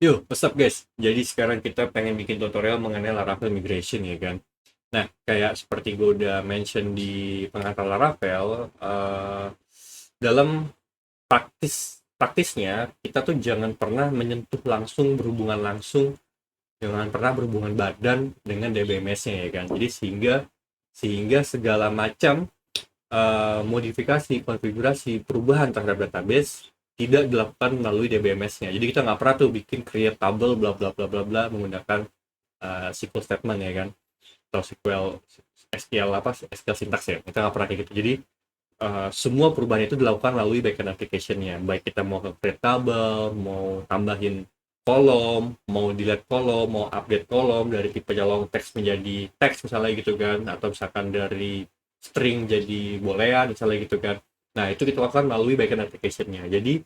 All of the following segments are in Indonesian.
Yo, what's up guys? Jadi sekarang kita pengen bikin tutorial mengenai Laravel migration ya kan. Nah, kayak seperti gue udah mention di pengantar Laravel, dalam praktisnya kita tuh jangan pernah menyentuh langsung, berhubungan langsung, jangan pernah berhubungan badan dengan DBMS-nya ya kan. Jadi sehingga segala macam modifikasi, konfigurasi, perubahan terhadap database tidak dilakukan melalui DBMS-nya. Jadi kita nggak pernah tuh bikin create table bla bla bla bla bla menggunakan SQL statement ya kan, atau SQL apa SQL syntax ya. Kita nggak pernah kayak gitu. Jadi semua perubahan itu dilakukan melalui backend application-nya. Baik kita mau create table, mau tambahin kolom, mau delete kolom, mau update kolom dari tipe long text menjadi teks misalnya gitu kan, atau misalkan dari string jadi boolean misalnya gitu kan. Nah, itu kita lakukan melalui backend application-nya. Jadi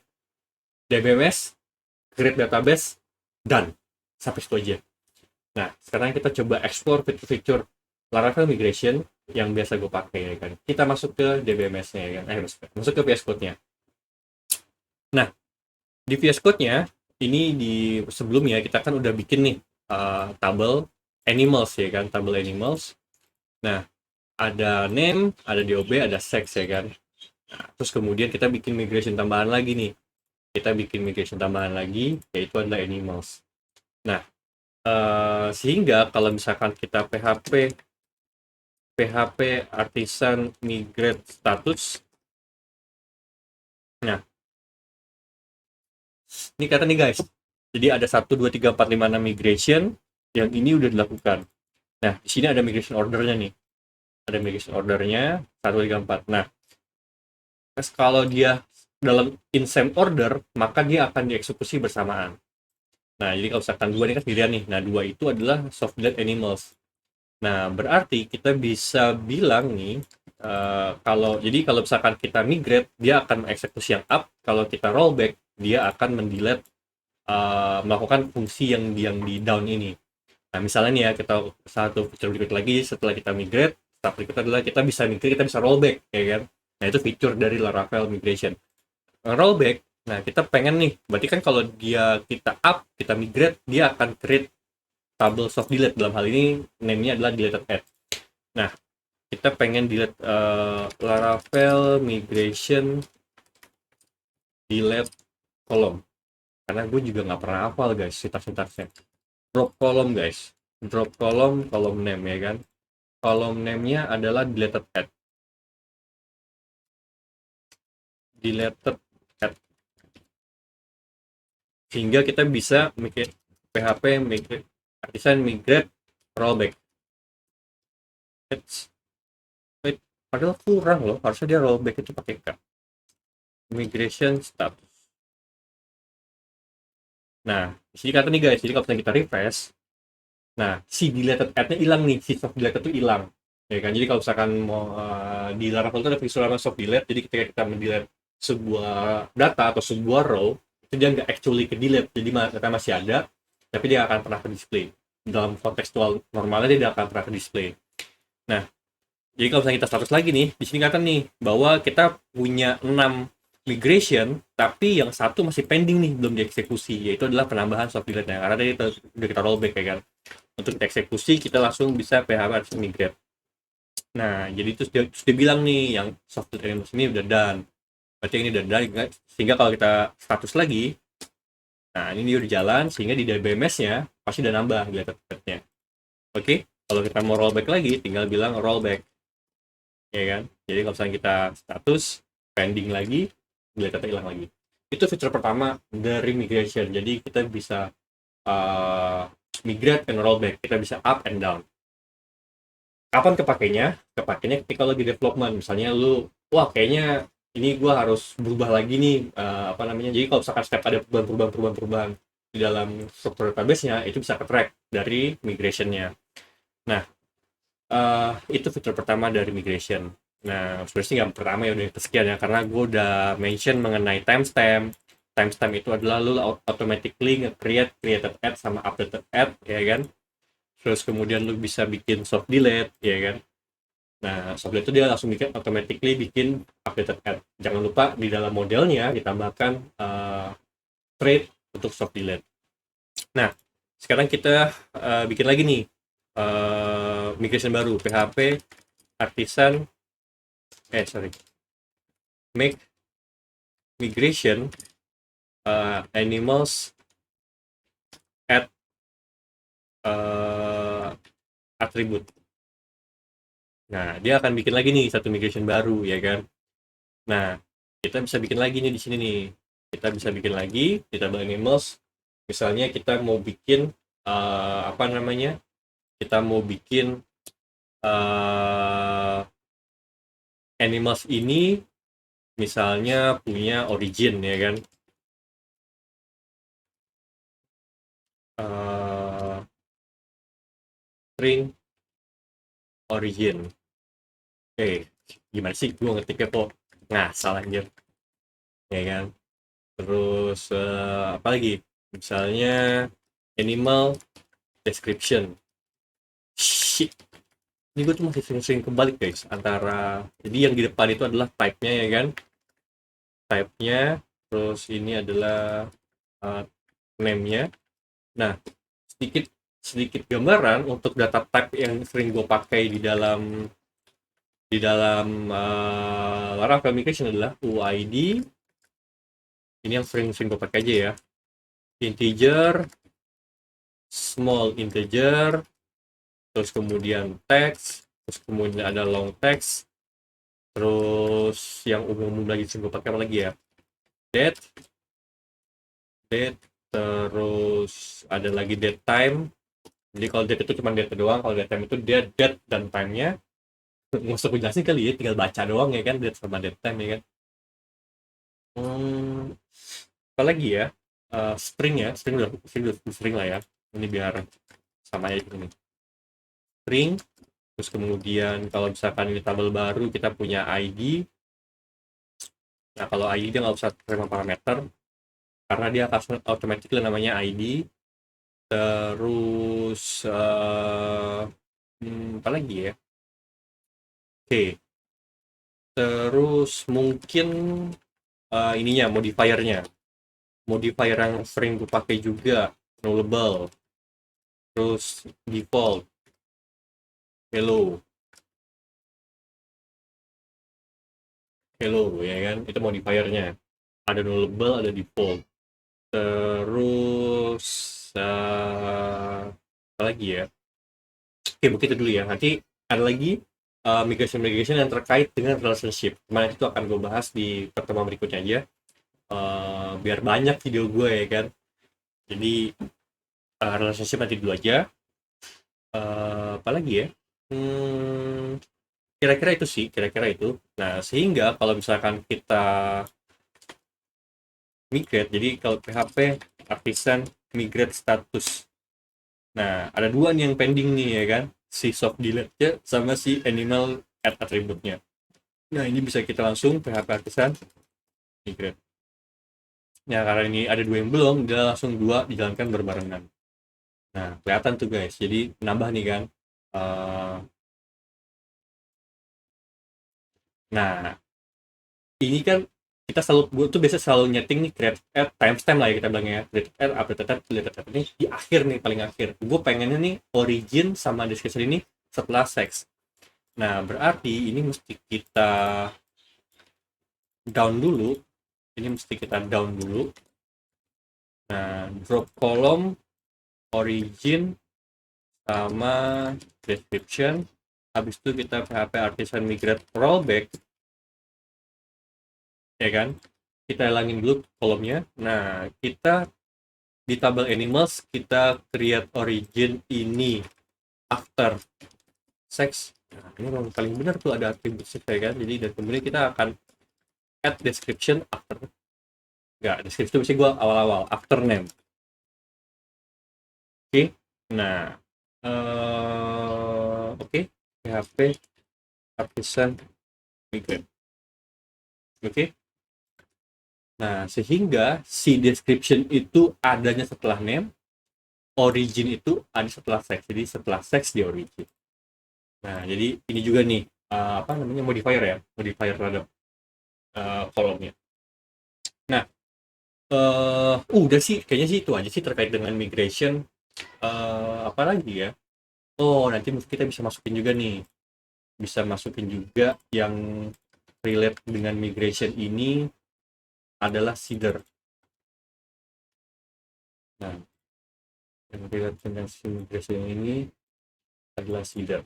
DBMS, create database, done. Sampai situ aja. Nah, sekarang kita coba explore fitur-fitur Laravel migration yang biasa gue pakai ya kan. Kita masuk ke DBMS-nya ya kan. Masuk ke VS Code-nya. Nah, di VS Code-nya ini di sebelumnya kita kan udah bikin nih tabel animals ya kan, tabel animals. Nah, ada name, ada DOB, ada sex ya kan. Nah, terus kemudian kita bikin migration tambahan lagi nih. Kita bikin migration tambahan lagi, yaitu adalah animals. Nah, sehingga kalau misalkan kita PHP artisan migrate status, nah ini kata nih guys, jadi ada 1, 2, 3, 4, 5, 6 migration yang ini udah dilakukan. Nah, di sini ada migration ordernya nih, ada migration ordernya 1, 2, 3, 4. Nah, kalau dia dalam in same order, maka dia akan dieksekusi bersamaan. Nah, jadi kalau misalkan dua ini kan sendirian nih. Nah, dua itu adalah soft delete animals. Nah, berarti kita bisa bilang nih, kalau misalkan kita migrate, dia akan mengeksekusi yang up. Kalau kita rollback, dia akan mendelete, melakukan fungsi yang di down ini. Nah, misalnya nih ya, kita satu fitur berikut lagi setelah kita migrate, step berikutnya adalah kita bisa migrate, kita bisa rollback, ya kan? Nah, itu fitur dari Laravel migration. Rollback, nah kita pengen nih, berarti kan kalau dia kita up, kita migrate, dia akan create tabel soft delete. Dalam hal ini, name-nya adalah deleted add. Nah, kita pengen delete Laravel migration delete column. Karena gue juga nggak pernah hafal guys, sintaksnya. Drop column guys. Drop column, column name ya kan. Column name-nya adalah deleted add. Deleted add. Sehingga kita bisa PHP migrate, artisan migrate rollback. Wait, padahal kurang loh. Harusnya dia rollback itu pakai K. Migration status. Nah, di sini kata nih guys, jadi kalau kita refresh, nah si deleted add-nya hilang nih, si soft delete itu hilang. Ya kan, jadi kalau misalkan mau di Laravel itu ada fitur namanya soft delete, jadi ketika kita mendelete sebuah data atau sebuah row, itu dia nggak actually ke delete, jadi data masih ada, tapi dia akan pernah ke display. Dalam kontekstual normalnya dia akan pernah ke display. Nah, jadi kalau misalnya kita status lagi nih, di sini kata nih bahwa kita punya 6 migration, tapi yang satu masih pending nih, belum dieksekusi, yaitu adalah penambahan soft delete nya karena tadi udah kita rollback ya kan. Untuk kita eksekusi, kita langsung bisa PHP harus migrate. Nah, jadi terus dia bilang nih, yang soft delete ini udah done. Berarti ini udah done, sehingga kalau kita status lagi, nah ini dia udah jalan, sehingga di DBMS-nya pasti udah nambah deleted-nya. Oke, kalau kita mau rollback lagi, tinggal bilang rollback. Ya kan, jadi kalau misalnya kita status pending lagi, data hilang lagi. Itu fitur pertama dari migration, jadi kita bisa uh, migrate and rollback, kita bisa up and down. Kapan kepakainya ketika lagi development, misalnya lu wah kayaknya ini gua harus berubah lagi nih, apa namanya, jadi kalau misalkan step ada perubahan di dalam struktur database-nya, itu bisa ke track dari migration-nya. Nah, itu fitur pertama dari migration. Nah, sebenarnya sih nggak pertama ya, udah kesekian ya, karena gue udah mention mengenai timestamp. Timestamp itu adalah lu automatically nge-create created add sama updated add, ya kan? Terus kemudian lu bisa bikin soft delete, ya kan? Nah, soft delete itu dia langsung automatically bikin updated add. Jangan lupa di dalam modelnya ditambahkan thread untuk soft delete. Nah, sekarang kita bikin lagi nih migration baru, PHP artisan, sorry, make migration animals add attribute. Nah, dia akan bikin lagi nih satu migration baru, ya kan? Nah, kita bisa bikin lagi nih di sini nih. Kita bisa bikin lagi di table animals. Misalnya kita mau bikin apa namanya? Kita mau bikin uh, animals ini misalnya punya origin, ya kan? Uh, string origin. Gimana sih? Gue ngetiknya kok ngasal anjir, ya kan? Terus apa lagi? Misalnya animal description. Shit, ini gue tuh masih sering-sering kebalik guys, antara jadi yang di depan itu adalah type-nya, ya kan, type-nya, terus ini adalah uh, name-nya. Nah, sedikit sedikit gambaran untuk data type yang sering gue pakai di dalam Laravel Migration adalah UID. Ini yang sering-sering gue pakai aja ya, integer, small integer, terus kemudian text, terus kemudian ada long text, terus yang umum lagi sering gue pakai apa lagi ya, date, terus ada lagi date time. Jadi kalau date itu cuma date doang, kalau date time itu dia date dan time-nya. Nggak usah gue jelasin kali ya, tinggal baca doang ya kan, date sama date time, ya kan. hmm, Apa lagi ya. String ya, string lah ya, ini biar sama aja ini, string. Terus kemudian kalau misalkan ini tabel baru, kita punya ID. Nah, kalau ID dia nggak usah terima parameter, karena dia akan automatically namanya ID. Terus apa lagi ya? Oke, terus mungkin ininya, modifier yang sering gue pakai juga, nullable, terus default, hello, ya kan, itu modifiernya. Ada nullable, ada default. Terus apa lagi ya? Oke, begitu dulu ya. Nanti ada lagi migration yang terkait dengan relationship. Mana itu akan gue bahas di pertemuan berikutnya aja. Biar banyak video gue, ya kan. Jadi relationship nanti dulu aja. Apa lagi ya? Hmm, Kira-kira itu sih, kira-kira itu. Nah, sehingga kalau misalkan kita migrate, jadi kalau PHP artisan migrate status. Nah, ada dua nih yang pending nih, ya kan? Si soft delete-nya sama si animal add attribute-nya. Nah, ini bisa kita langsung PHP artisan migrate. Nah, karena ini ada dua yang belum, dia langsung dua dijalankan berbarengan. Nah, kelihatan tuh guys. Jadi nambah nih kan. Eh, nah, ini kan kita selalu, gue tuh biasa selalu nyeting nih create add timestamp lah ya, kita bilangnya create add, update add, delete add, ini di akhir nih, paling akhir. Gue pengennya nih origin sama description ini setelah sex. Nah, berarti ini mesti kita down dulu. Ini mesti kita down dulu. Nah, drop column origin sama description. Habis itu kita PHP artisan migrate rollback, ya kan? Kita hilangin dulu kolomnya. Nah, kita di tabel animals kita create origin ini after sex. Nah, ini memang paling benar tuh, ada atribut sex, ya kan? Jadi dan kemudian kita akan add description after. Enggak, description itu gue awal-awal after name. Oke. Nah, oke. PHP artisan migrate. Oke. Nah, sehingga si description itu adanya setelah name, origin itu ada setelah sex. Jadi setelah sex di origin. Nah, jadi ini juga nih apa namanya, modifier ya, modifier terhadap kolomnya. Nah, Udah sih, kayaknya sih itu aja sih terkait dengan migration. Apa lagi ya? Oh, nanti mungkin kita bisa masukin juga nih, bisa masukin juga yang relate dengan migration ini adalah seeder. Nah, yang relate dengan migration ini adalah seeder.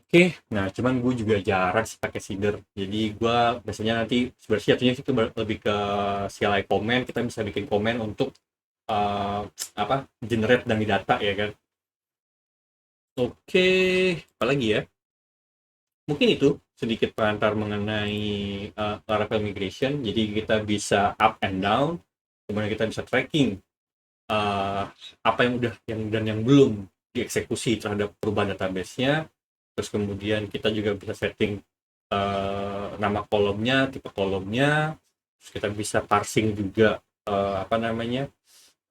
Oke, nah cuman gue juga jarang sih pakai seeder. Jadi gue biasanya nanti sebenarnya jatuhnya itu lebih ke CLI komen. Kita bisa bikin komen untuk eh, apa generate dari data ya kan. Oke, apalagi ya? Mungkin itu sedikit pengantar mengenai Laravel migration. Jadi kita bisa up and down, kemudian kita bisa tracking eh, apa yang udah yang dan yang belum dieksekusi terhadap perubahan database-nya. Terus kemudian kita juga bisa setting nama kolomnya, tipe kolomnya. Terus kita bisa parsing juga apa namanya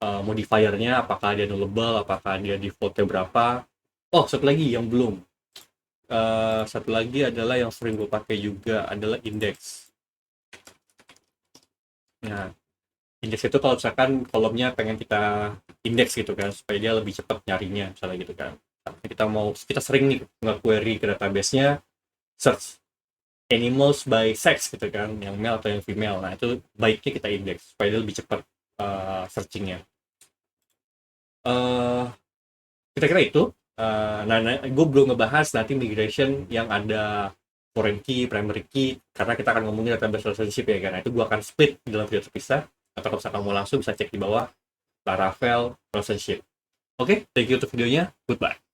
modifiernya, apakah dia nullable, apakah dia defaultnya berapa. Oh, satu lagi yang belum. Satu lagi adalah yang sering gue pakai juga adalah index. Nah, index itu kalau misalkan kolomnya pengen kita indeks gitu kan, supaya dia lebih cepat nyarinya, misalnya gitu kan. Kita sering nih nge-query ke database-nya, search animals by sex gitu kan, yang male atau yang female. Nah, itu baiknya kita indeks supaya dia lebih cepat searchingnya. Uh, Kira-kira itu. Nah, gue belum ngebahas nanti migration yang ada foreign key, primary key, karena kita akan ngomongin database relationship ya kan. Nah, itu gue akan split dalam video terpisah. Atau kalau misalkan mau langsung bisa cek di bawah Laravel relationship. Oke, thank you untuk videonya. Goodbye.